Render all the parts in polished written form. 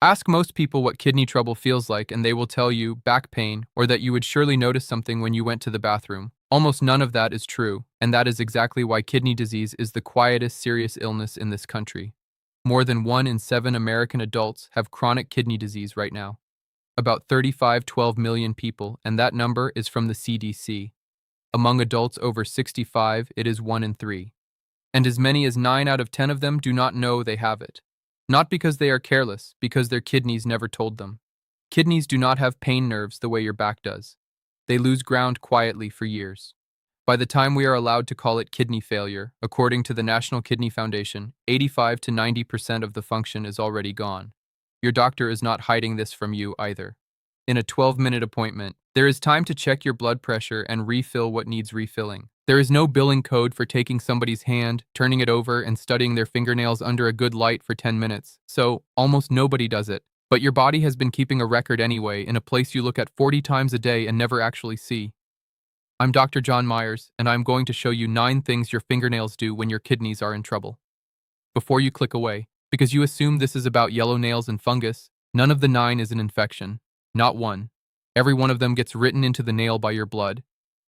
Ask most people what kidney trouble feels like, and they will tell you back pain or that you would surely notice something when you went to the bathroom. Almost none of that is true, and that is exactly why kidney disease is the quietest serious illness in this country. More than 1 in 7 American adults have chronic kidney disease right now. About 12 million people, and that number is from the CDC. Among adults over 65, it is 1 in 3. And as many as 9 out of 10 of them do not know they have it. Not because they are careless, because their kidneys never told them. Kidneys do not have pain nerves the way your back does. They lose ground quietly for years. By the time we are allowed to call it kidney failure, according to the National Kidney Foundation, 85 to 90% of the function is already gone. Your doctor is not hiding this from you either. In a 12-minute appointment, there is time to check your blood pressure and refill what needs refilling. There is no billing code for taking somebody's hand, turning it over, and studying their fingernails under a good light for 10 minutes, so almost nobody does it. But your body has been keeping a record anyway in a place you look at 40 times a day and never actually see. I'm Dr. John Myers, and I'm going to show you 9 things your fingernails do when your kidneys are in trouble. Before you click away, because you assume this is about yellow nails and fungus, none of the 9 is an infection. Not one. Every one of them gets written into the nail by your blood.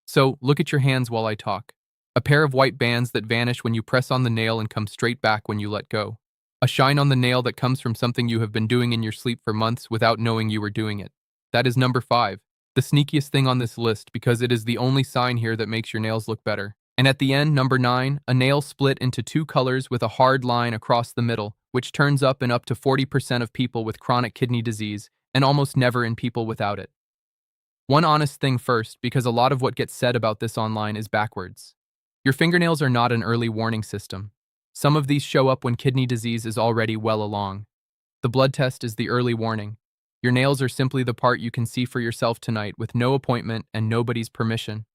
So, look at your hands while I talk. A pair of white bands that vanish when you press on the nail and come straight back when you let go. A shine on the nail that comes from something you have been doing in your sleep for months without knowing you were doing it. That is number 5, the sneakiest thing on this list because it is the only sign here that makes your nails look better. And at the end, number 9, a nail split into 2 colors with a hard line across the middle, which turns up in up to 40% of people with chronic kidney disease and almost never in people without it. One honest thing first, because a lot of what gets said about this online is backwards. Your fingernails are not an early warning system. Some of these show up when kidney disease is already well along. The blood test is the early warning. Your nails are simply the part you can see for yourself tonight with no appointment and nobody's permission.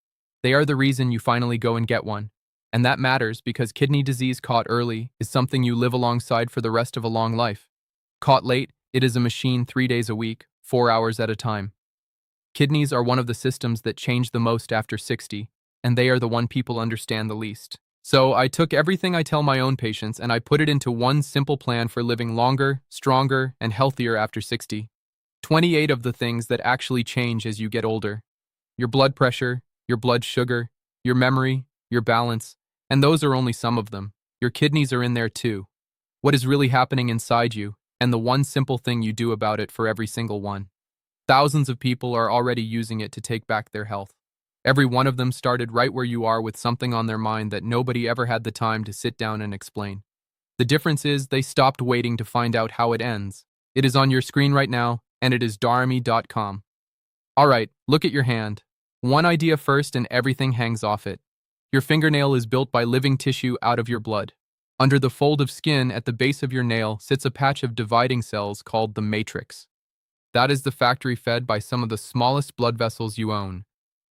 They are the reason you finally go and get one. And that matters because kidney disease caught early is something you live alongside for the rest of a long life. Caught late, it is a machine 3 days a week, 4 hours at a time. Kidneys are one of the systems that change the most after 60, and they are the one people understand the least. So I took everything I tell my own patients and I put it into one simple plan for living longer, stronger, and healthier after 60. 28 of the things that actually change as you get older. Your blood pressure, your blood sugar, your memory, your balance, and those are only some of them. Your kidneys are in there too. What is really happening inside you, and the one simple thing you do about it for every single one. Thousands of people are already using it to take back their health. Every one of them started right where you are with something on their mind that nobody ever had the time to sit down and explain. The difference is they stopped waiting to find out how it ends. It is on your screen right now, and it is dharmi.com. Alright, look at your hand. One idea first and everything hangs off it. Your fingernail is built by living tissue out of your blood. Under the fold of skin at the base of your nail sits a patch of dividing cells called the matrix. That is the factory fed by some of the smallest blood vessels you own.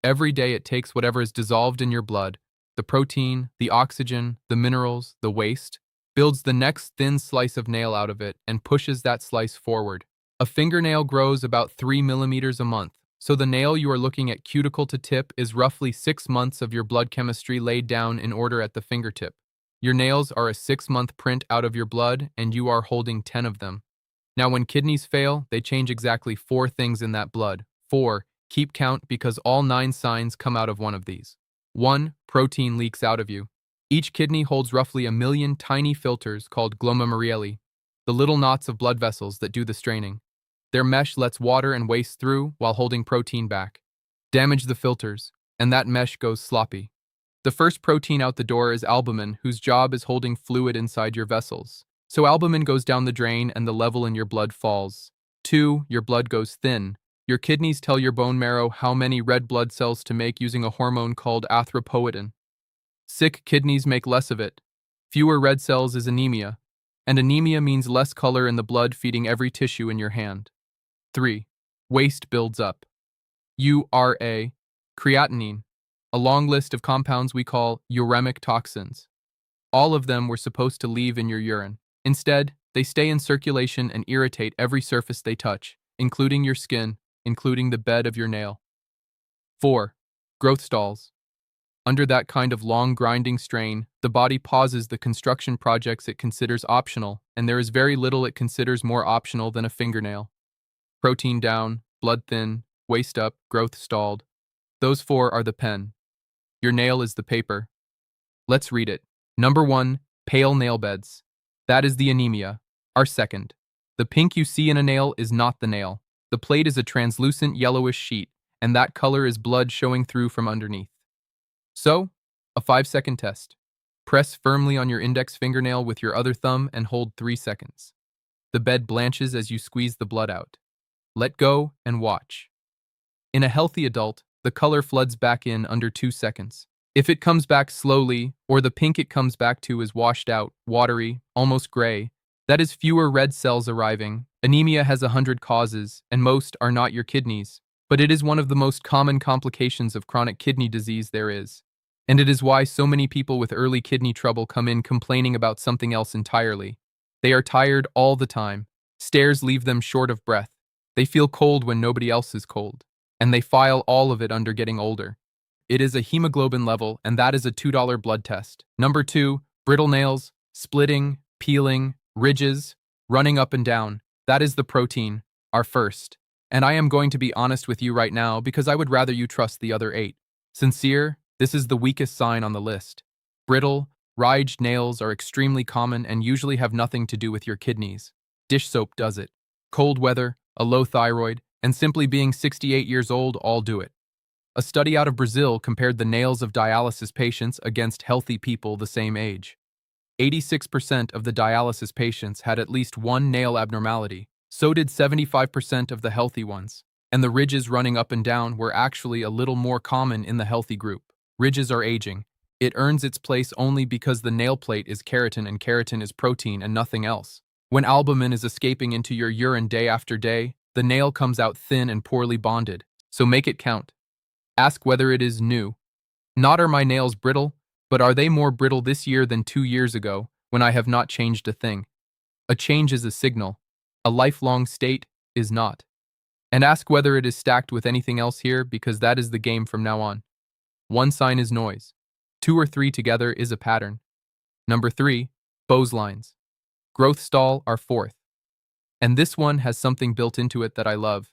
Every day it takes whatever is dissolved in your blood, the protein, the oxygen, the minerals, the waste, builds the next thin slice of nail out of it and pushes that slice forward. A fingernail grows about 3 millimeters a month, so the nail you are looking at cuticle to tip is roughly 6 months of your blood chemistry laid down in order at the fingertip. Your nails are a 6-month print out of your blood and you are holding 10 of them. Now, when kidneys fail, they change exactly 4 things in that blood. 4, keep count because all 9 signs come out of one of these. 1, protein leaks out of you. Each kidney holds roughly 1 million tiny filters called glomeruli, the little knots of blood vessels that do the straining. Their mesh lets water and waste through while holding protein back. Damage the filters, and that mesh goes sloppy. The first protein out the door is albumin, whose job is holding fluid inside your vessels. So albumin goes down the drain and the level in your blood falls. 2, your blood goes thin. Your kidneys tell your bone marrow how many red blood cells to make using a hormone called erythropoietin. Sick kidneys make less of it. Fewer red cells is anemia, and anemia means less color in the blood feeding every tissue in your hand. 3, waste builds up. URA, creatinine, a long list of compounds we call uremic toxins. All of them were supposed to leave in your urine. Instead, they stay in circulation and irritate every surface they touch, including your skin, including the bed of your nail. 4, growth stalls. Under that kind of long grinding strain, the body pauses the construction projects it considers optional, and there is very little it considers more optional than a fingernail. Protein down, blood thin, waist up, growth stalled. Those four are the pen. Your nail is the paper. Let's read it. Number 1, pale nail beds. That is the anemia. Our second. The pink you see in a nail is not the nail. The plate is a translucent yellowish sheet, and that color is blood showing through from underneath. So, a 5-second test. Press firmly on your index fingernail with your other thumb and hold 3 seconds. The bed blanches as you squeeze the blood out. Let go and watch. In a healthy adult, the color floods back in under 2 seconds. If it comes back slowly, or the pink it comes back to is washed out, watery, almost gray, that is fewer red cells arriving. Anemia has 100 causes, and most are not your kidneys, but it is one of the most common complications of chronic kidney disease there is. And it is why so many people with early kidney trouble come in complaining about something else entirely. They are tired all the time. Stares leave them short of breath. They feel cold when nobody else is cold. And they file all of it under getting older. It is a hemoglobin level, and that is a $2 blood test. Number 2, brittle nails, splitting, peeling, ridges, running up and down. That is the protein, our first. And I am going to be honest with you right now because I would rather you trust the other 8. Sincere, this is the weakest sign on the list. Brittle, ridged nails are extremely common and usually have nothing to do with your kidneys. Dish soap does it. Cold weather, a low thyroid, and simply being 68 years old all do it. A study out of Brazil compared the nails of dialysis patients against healthy people the same age. 86% of the dialysis patients had at least one nail abnormality. So did 75% of the healthy ones. And the ridges running up and down were actually a little more common in the healthy group. Ridges are aging. It earns its place only because the nail plate is keratin and keratin is protein and nothing else. When albumin is escaping into your urine day after day, the nail comes out thin and poorly bonded. So make it count. Ask whether it is new. Not are my nails brittle, but are they more brittle this year than 2 years ago, when I have not changed a thing? A change is a signal. A lifelong state is not. And ask whether it is stacked with anything else here, because that is the game from now on. 1 sign is noise. 2 or 3 together is a pattern. Number 3, Bose lines. Growth stall are 4th. And this one has something built into it that I love.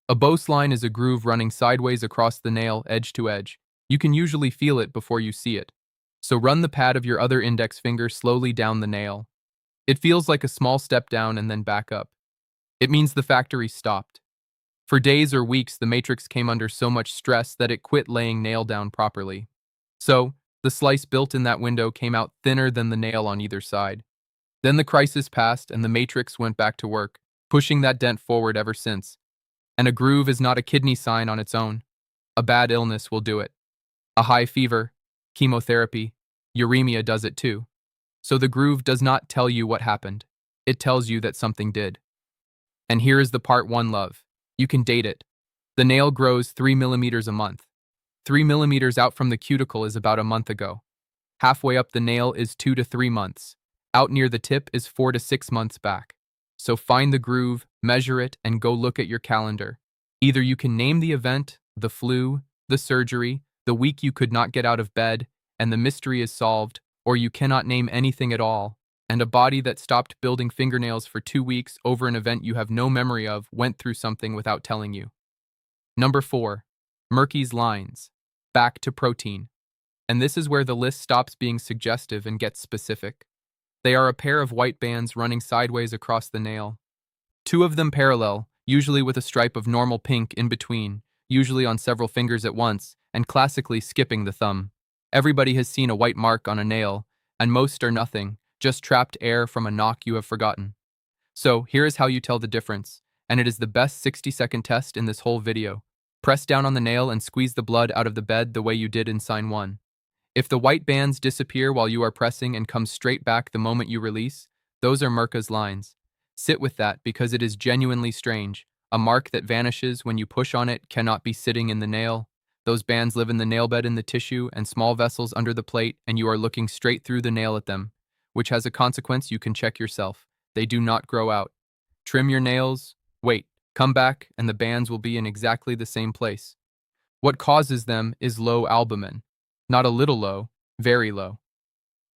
A Bose line is a groove running sideways across the nail, edge to edge. You can usually feel it before you see it. So run the pad of your other index finger slowly down the nail. It feels like a small step down and then back up. It means the factory stopped. For days or weeks, the matrix came under so much stress that it quit laying nail down properly. So, the slice built in that window came out thinner than the nail on either side. Then the crisis passed and the matrix went back to work, pushing that dent forward ever since. And a groove is not a kidney sign on its own. A bad illness will do it. A high fever, chemotherapy, uremia does it too. So the groove does not tell you what happened. It tells you that something did. And here is the part 1 love. You can date it. The nail grows 3 millimeters a month. 3 millimeters out from the cuticle is about a month ago. Halfway up the nail is 2 to 3 months. Out near the tip is 4 to 6 months back. So find the groove, measure it, and go look at your calendar. Either you can name the event, the flu, the surgery, the week you could not get out of bed, and the mystery is solved, or you cannot name anything at all, and a body that stopped building fingernails for 2 weeks over an event you have no memory of went through something without telling you. Number 4, Murky's lines. Back to protein. And this is where the list stops being suggestive and gets specific. They are a pair of white bands running sideways across the nail. 2 of them parallel, usually with a stripe of normal pink in between, usually on several fingers at once, and classically skipping the thumb. Everybody has seen a white mark on a nail, and most are nothing, just trapped air from a knock you have forgotten. So, here is how you tell the difference, and it is the best 60-second test in this whole video. Press down on the nail and squeeze the blood out of the bed the way you did in sign 1. If the white bands disappear while you are pressing and come straight back the moment you release, those are Merca's lines. Sit with that because it is genuinely strange. A mark that vanishes when you push on it cannot be sitting in the nail. Those bands live in the nail bed in the tissue and small vessels under the plate, and you are looking straight through the nail at them, which has a consequence you can check yourself. They do not grow out. Trim your nails, wait, come back, and the bands will be in exactly the same place. What causes them is low albumin. Not a little low, very low.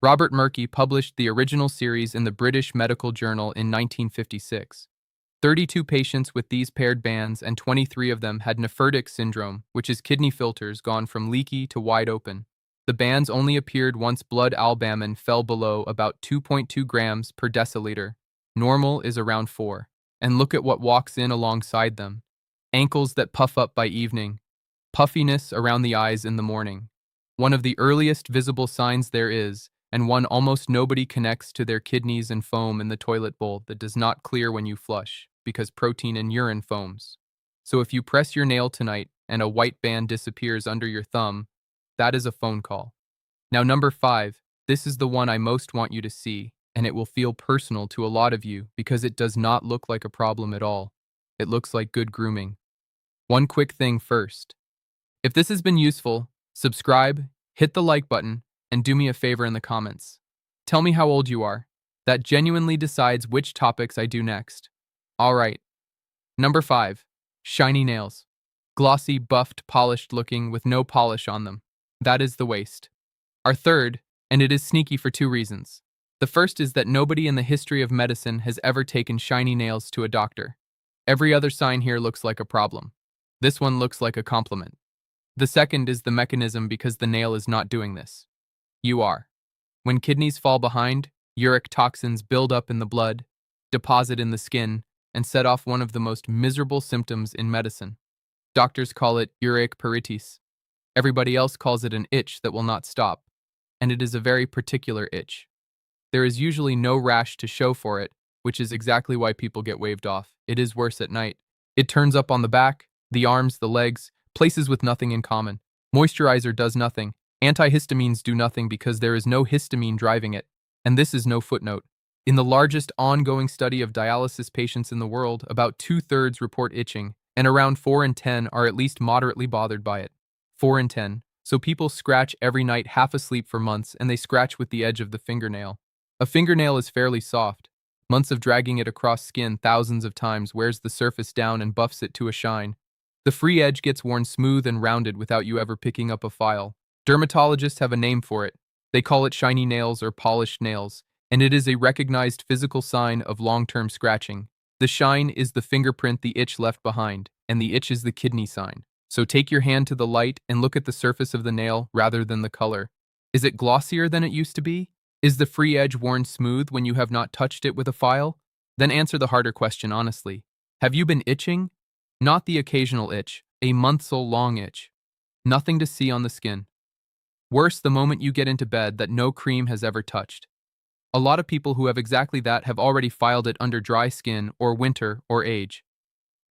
Robert Murky published the original series in the British Medical Journal in 1956. 32 patients with these paired bands and 23 of them had nephritic syndrome, which is kidney filters gone from leaky to wide open. The bands only appeared once blood albumin fell below about 2.2 grams per deciliter. Normal is around 4. And look at what walks in alongside them. Ankles that puff up by evening. Puffiness around the eyes in the morning. One of the earliest visible signs there is, and one almost nobody connects to their kidneys and foam in the toilet bowl that does not clear when you flush, because protein in urine foams. So if you press your nail tonight and a white band disappears under your thumb, that is a phone call. Now, number 5, this is the one I most want you to see, and it will feel personal to a lot of you because it does not look like a problem at all. It looks like good grooming. One quick thing first. If this has been useful, subscribe, hit the like button, and do me a favor in the comments. Tell me how old you are. That genuinely decides which topics I do next. Alright. Number 5. Shiny nails. Glossy, buffed, polished looking with no polish on them. That is the waist. Our third, and it is sneaky for 2 reasons. The first is that nobody in the history of medicine has ever taken shiny nails to a doctor. Every other sign here looks like a problem. This one looks like a compliment. The second is the mechanism because the nail is not doing this. You are. When kidneys fall behind, uric toxins build up in the blood, deposit in the skin, and set off one of the most miserable symptoms in medicine. Doctors call it uric peritis. Everybody else calls it an itch that will not stop, and it is a very particular itch. There is usually no rash to show for it, which is exactly why people get waved off. It is worse at night. It turns up on the back, the arms, the legs, places with nothing in common. Moisturizer does nothing. Antihistamines do nothing because there is no histamine driving it, and this is no footnote. In the largest ongoing study of dialysis patients in the world, about 2/3 report itching, and around 4 in 10 are at least moderately bothered by it. 4 in 10. So people scratch every night half asleep for months, and they scratch with the edge of the fingernail. A fingernail is fairly soft. Months of dragging it across skin thousands of times wears the surface down and buffs it to a shine. The free edge gets worn smooth and rounded without you ever picking up a file. Dermatologists have a name for it. They call it shiny nails or polished nails, and it is a recognized physical sign of long-term scratching. The shine is the fingerprint the itch left behind, and the itch is the kidney sign. So take your hand to the light and look at the surface of the nail rather than the color. Is it glossier than it used to be? Is the free edge worn smooth when you have not touched it with a file? Then answer the harder question honestly. Have you been itching? Not the occasional itch, a months-long itch. Nothing to see on the skin. Worse, the moment you get into bed that no cream has ever touched. A lot of people who have exactly that have already filed it under dry skin or winter or age.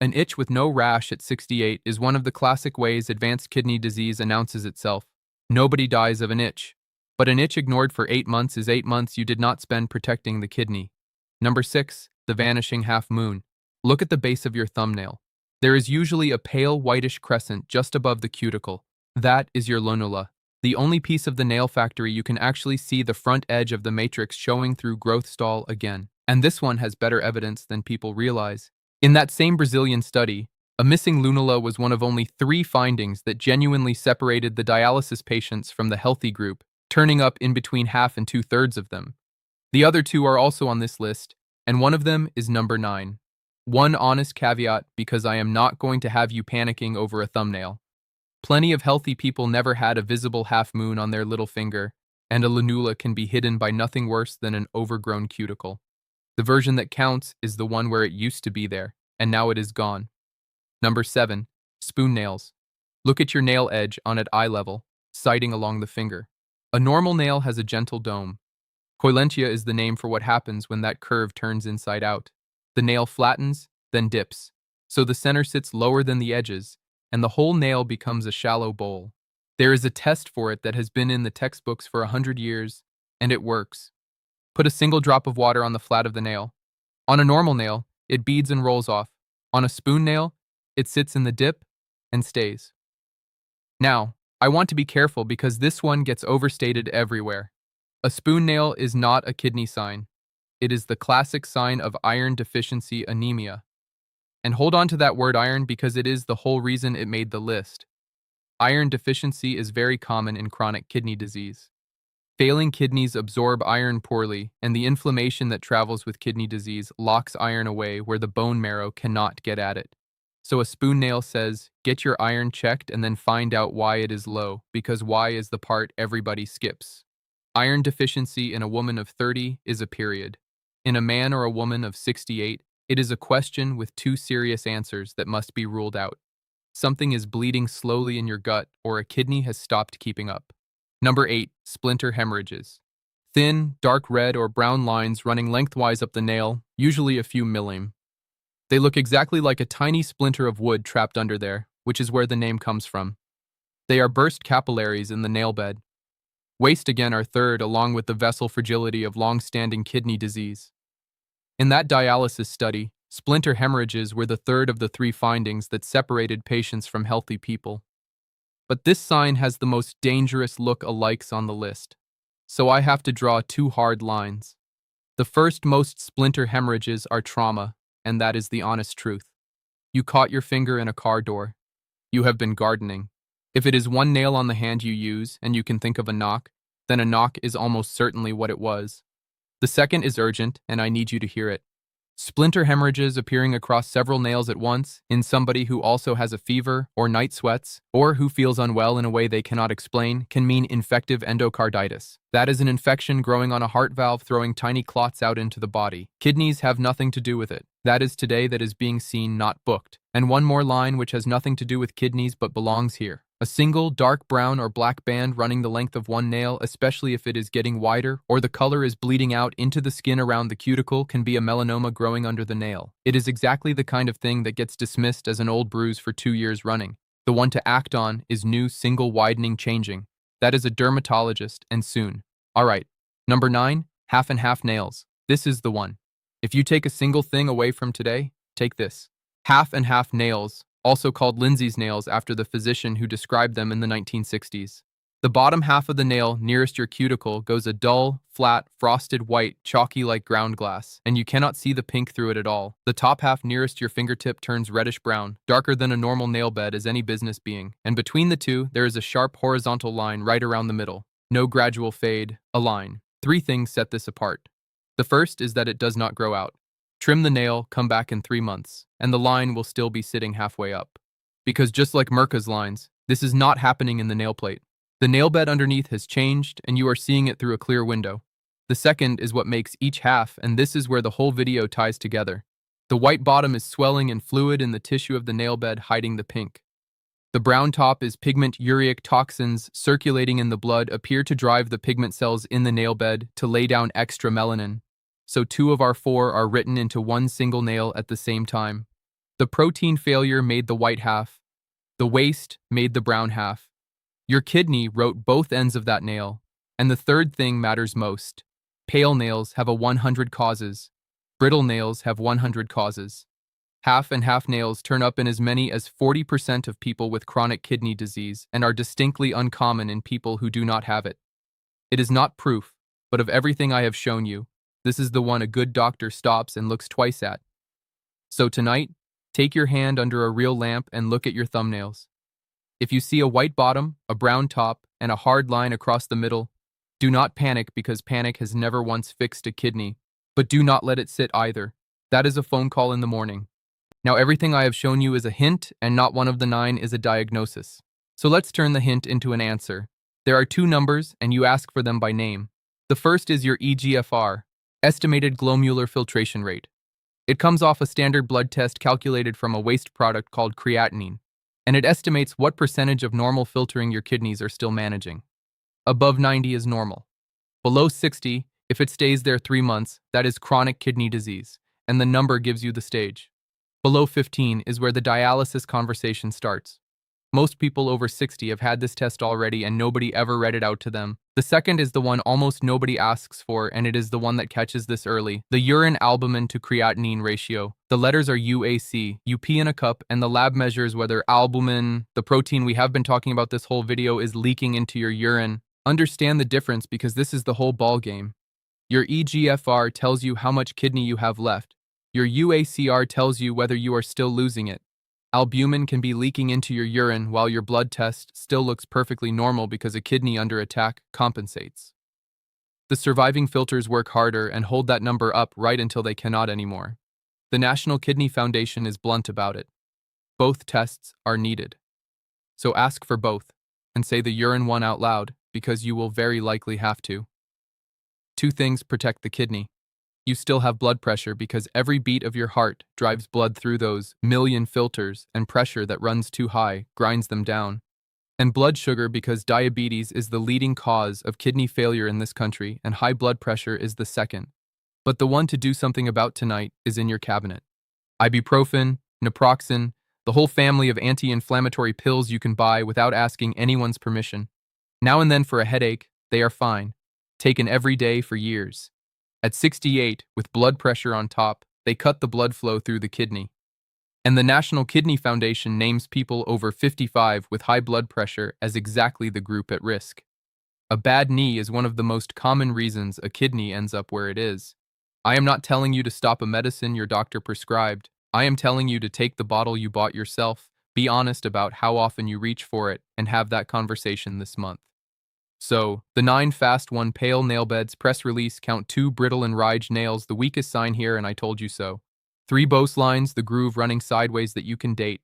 An itch with no rash at 68 is one of the classic ways advanced kidney disease announces itself. Nobody dies of an itch. But an itch ignored for 8 months is 8 months you did not spend protecting the kidney. Number 6, the vanishing half moon. Look at the base of your thumbnail. There is usually a pale whitish crescent just above the cuticle. That is your lunula. The only piece of the nail factory you can actually see the front edge of the matrix showing through growth stall again. And this one has better evidence than people realize. In that same Brazilian study, a missing lunula was one of only 3 findings that genuinely separated the dialysis patients from the healthy group, turning up in between half and 2/3 of them. The other 2 are also on this list, and one of them is number 9. One honest caveat, because I am not going to have you panicking over a thumbnail. Plenty of healthy people never had a visible half moon on their little finger, and a lunula can be hidden by nothing worse than an overgrown cuticle. The version that counts is the one where it used to be there, and now it is gone. Number 7, spoon nails. Look at your nail edge on at eye level, sighting along the finger. A normal nail has a gentle dome. Coilentia is the name for what happens when that curve turns inside out. The nail flattens, then dips, so the center sits lower than the edges, and the whole nail becomes a shallow bowl. There is a test for it that has been in the textbooks for 100 years, and it works. Put a single drop of water on the flat of the nail. On a normal nail, it beads and rolls off. On a spoon nail, it sits in the dip and stays. Now, I want to be careful because this one gets overstated everywhere. A spoon nail is not a kidney sign. It is the classic sign of iron deficiency anemia. And hold on to that word iron because it is the whole reason it made the list. Iron deficiency is very common in chronic kidney disease. Failing kidneys absorb iron poorly, and the inflammation that travels with kidney disease locks iron away where the bone marrow cannot get at it. So a spoon nail says, get your iron checked and then find out why it is low, because why is the part everybody skips. Iron deficiency in a woman of 30 is a period. In a man or a woman of 68, it is a question with two serious answers that must be ruled out. Something is bleeding slowly in your gut, or a kidney has stopped keeping up. Number 8. Splinter hemorrhages. Thin, dark red or brown lines running lengthwise up the nail, usually a few millim. They look exactly like a tiny splinter of wood trapped under there, which is where the name comes from. They are burst capillaries in the nail bed. Waste again are third, along with the vessel fragility of long-standing kidney disease. In that dialysis study, splinter hemorrhages were the third of the three findings that separated patients from healthy people. But this sign has the most dangerous look-alikes on the list, so I have to draw two hard lines. The first most splinter hemorrhages are trauma, and that is the honest truth. You caught your finger in a car door. You have been gardening. If it is one nail on the hand you use, and you can think of a knock, then a knock is almost certainly what it was. The second is urgent, and I need you to hear it. Splinter hemorrhages appearing across several nails at once, in somebody who also has a fever, or night sweats, or who feels unwell in a way they cannot explain, can mean infective endocarditis. That is an infection growing on a heart valve throwing tiny clots out into the body. Kidneys have nothing to do with it. That is today that is being seen, not booked. And one more line which has nothing to do with kidneys but belongs here. A single dark brown or black band running the length of one nail, especially if it is getting wider or the color is bleeding out into the skin around the cuticle, can be a melanoma growing under the nail. It is exactly the kind of thing that gets dismissed as an old bruise for 2 years running. The one to act on is new single widening changing. That is a dermatologist, and soon. Alright, number 9, half and half nails. This is the one. If you take a single thing away from today, take this. Half and half nails, also called Lindsay's nails after the physician who described them in the 1960s. The bottom half of the nail nearest your cuticle goes a dull, flat, frosted white, chalky like ground glass, and you cannot see the pink through it at all. The top half nearest your fingertip turns reddish-brown, darker than a normal nail bed as any business being, and between the two there is a sharp horizontal line right around the middle. No gradual fade, a line. 3 things set this apart. The first is that it does not grow out. Trim the nail, come back in 3 months, and the line will still be sitting halfway up. Because just like Merca's lines, this is not happening in the nail plate. The nail bed underneath has changed, and you are seeing it through a clear window. The second is what makes each half, and this is where the whole video ties together. The white bottom is swelling and fluid in the tissue of the nail bed, hiding the pink. The brown top is pigment ureic toxins circulating in the blood appear to drive the pigment cells in the nail bed to lay down extra melanin. So 2 of our 4 are written into one single nail at the same time. The protein failure made the white half. The waste made the brown half. Your kidney wrote both ends of that nail. And the third thing matters most. Pale nails have a 100 causes. Brittle nails have 100 causes. Half and half nails turn up in as many as 40% of people with chronic kidney disease and are distinctly uncommon in people who do not have it. It is not proof, but of everything I have shown you, this is the one a good doctor stops and looks twice at. So tonight, take your hand under a real lamp and look at your thumbnails. If you see a white bottom, a brown top, and a hard line across the middle, do not panic because panic has never once fixed a kidney, but do not let it sit either. That is a phone call in the morning. Now everything I have shown you is a hint and not one of the 9 is a diagnosis. So let's turn the hint into an answer. There are 2 numbers and you ask for them by name. The first is your eGFR, estimated glomerular filtration rate. It comes off a standard blood test calculated from a waste product called creatinine, and it estimates what percentage of normal filtering your kidneys are still managing. Above 90 is normal. Below 60, if it stays there 3 months, that is chronic kidney disease, and the number gives you the stage. Below 15 is where the dialysis conversation starts. Most people over 60 have had this test already and nobody ever read it out to them. The second is the one almost nobody asks for, and it is the one that catches this early. The urine albumin to creatinine ratio. The letters are UAC, you pee in a cup, and the lab measures whether albumin, the protein we have been talking about this whole video, is leaking into your urine. Understand the difference because this is the whole ball game. Your eGFR tells you how much kidney you have left. Your UACR tells you whether you are still losing it. Albumin can be leaking into your urine while your blood test still looks perfectly normal because a kidney under attack compensates. The surviving filters work harder and hold that number up right until they cannot anymore. The National Kidney Foundation is blunt about it. Both tests are needed. So ask for both, and say the urine one out loud, because you will very likely have to. Two things protect the kidney. You still have blood pressure because every beat of your heart drives blood through those million filters, and pressure that runs too high grinds them down. And blood sugar because diabetes is the leading cause of kidney failure in this country, and high blood pressure is the second. But the one to do something about tonight is in your cabinet. Ibuprofen, naproxen, the whole family of anti-inflammatory pills you can buy without asking anyone's permission. Now and then for a headache, they are fine. Taken every day for years. At 68, with blood pressure on top, they cut the blood flow through the kidney. And the National Kidney Foundation names people over 55 with high blood pressure as exactly the group at risk. A bad knee is one of the most common reasons a kidney ends up where it is. I am not telling you to stop a medicine your doctor prescribed. I am telling you to take the bottle you bought yourself, be honest about how often you reach for it, and have that conversation this month. So, the 9 fast 1 pale nail beds press release count 2 brittle and ridge nails, the weakest sign here, and I told you so. 3 Bose lines, the groove running sideways that you can date.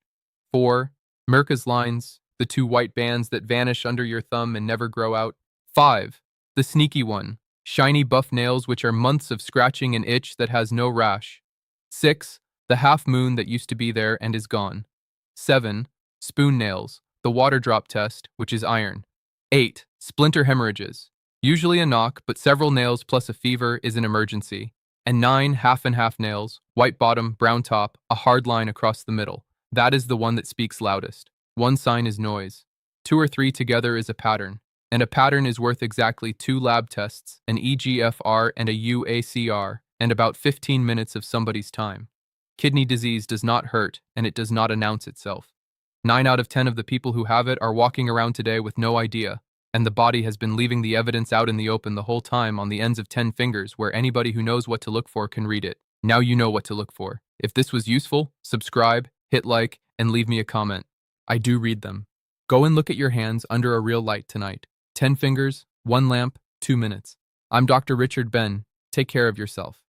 4 Merca's lines, the 2 white bands that vanish under your thumb and never grow out. 5 the sneaky one, shiny buff nails which are months of scratching and itch that has no rash. 6 the half moon that used to be there and is gone. 7 spoon nails, the water drop test, which is iron. 8 splinter hemorrhages, usually a knock, but several nails plus a fever is an emergency. And 9 half and half nails, white bottom, brown top, a hard line across the middle. That is the one that speaks loudest. One sign is noise. 2 or 3 together is a pattern. And a pattern is worth exactly 2 lab tests, an EGFR and a UACR, and about 15 minutes of somebody's time. Kidney disease does not hurt, and it does not announce itself. 9 out of 10 of the people who have it are walking around today with no idea, and the body has been leaving the evidence out in the open the whole time on the ends of 10 fingers where anybody who knows what to look for can read it. Now you know what to look for. If this was useful, subscribe, hit like, and leave me a comment. I do read them. Go and look at your hands under a real light tonight. 10 fingers, 1 lamp, 2 minutes. I'm Dr. Richard Ben. Take care of yourself.